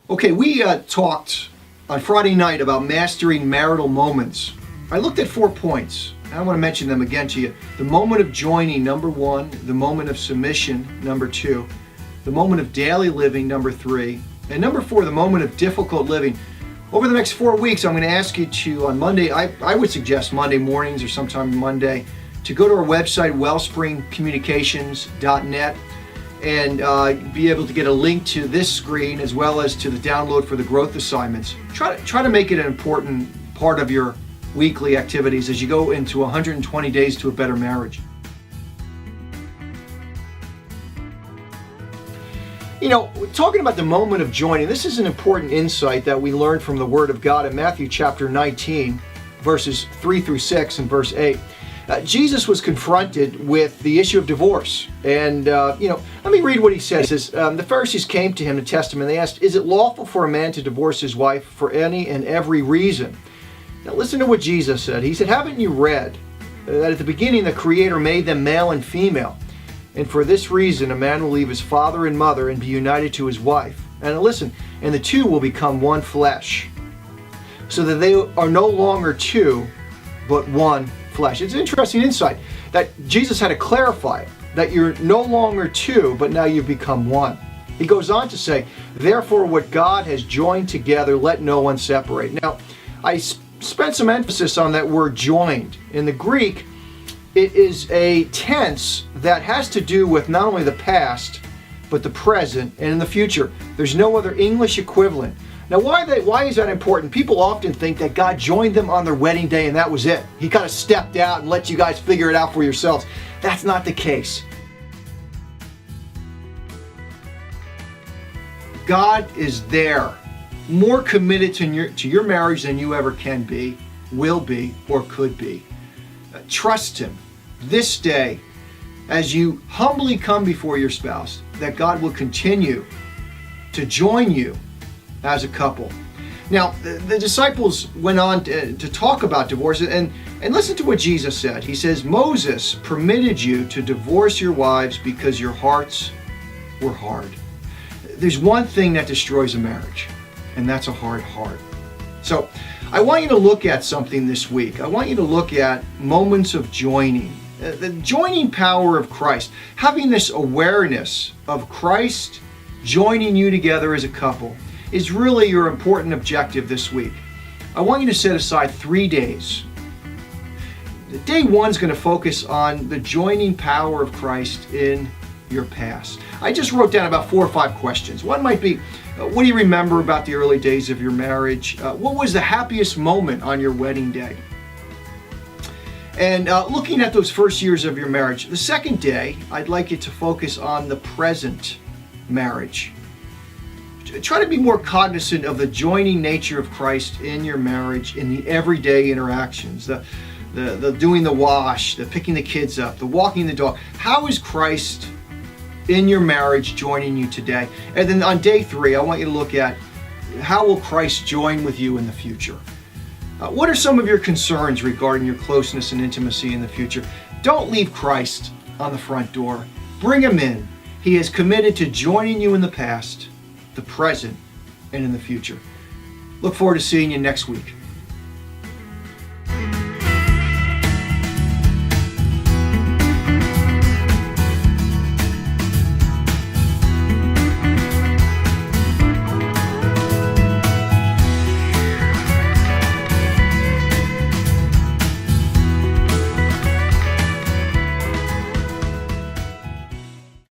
Okay, we talked on Friday night about mastering marital moments. I looked at 4 points. I want to mention them again to you. The moment of joining, number 1. The moment of submission, number 2. The moment of daily living, number 3. And number 4, the moment of difficult living. Over the next 4 weeks, I'm going to ask you to, on Monday, I would suggest Monday mornings or sometime Monday, to go to our website, wellspringcommunications.net, and be able to get a link to this screen as well as to the download for the growth assignments. Try to make it an important part of your weekly activities as you go into 120 days to a better marriage. You know, talking about the moment of joining, this is an important insight that we learned from the Word of God in Matthew chapter 19, verses 3 through 6 and verse 8. Jesus was confronted with the issue of divorce. And, let me read what he says. He says, the Pharisees came to him to test him, and they asked, "Is it lawful for a man to divorce his wife for any and every reason?" Now listen to what Jesus said. He said, "Haven't you read that at the beginning the Creator made them male and female? And for this reason a man will leave his father and mother and be united to his wife. And listen, and the two will become one flesh. So that they are no longer two, but one flesh." It's an interesting insight that Jesus had to clarify it, that you're no longer two, but now you've become one. He goes on to say, "Therefore what God has joined together, let no one separate." Now, I spent some emphasis on that word joined. In the Greek, it is a tense that has to do with not only the past, but the present and in the future. There's no other English equivalent. Now, why is that important? People often think that God joined them on their wedding day and that was it. He kind of stepped out and let you guys figure it out for yourselves. That's not the case. God is there, more committed to your marriage than you ever can be, will be, or could be. Trust Him this day as you humbly come before your spouse, that God will continue to join you as a couple. Now, the disciples went on to talk about divorce, and listen to what Jesus said. He says, "Moses permitted you to divorce your wives because your hearts were hard." There's one thing that destroys a marriage, and that's a hard heart. So I want you to look at something this week. I want you to look at moments of joining. The joining power of Christ. Having this awareness of Christ joining you together as a couple is really your important objective this week. I want you to set aside 3 days. Day 1 is going to focus on the joining power of Christ in your past. I just wrote down about 4 or 5 questions. One might be, what do you remember about the early days of your marriage? What was the happiest moment on your wedding day? And looking at those first years of your marriage. The second day, I'd like you to focus on the present marriage. Try to be more cognizant of the joining nature of Christ in your marriage, in the everyday interactions, the doing the wash, the picking the kids up, the walking the dog. How is Christ in your marriage joining you today? And then on day 3, I want you to look at how will Christ join with you in the future? What are some of your concerns regarding your closeness and intimacy in the future? Don't leave Christ on the front door. Bring Him in. He is committed to joining you in the past, the present, and in the future. Look forward to seeing you next week.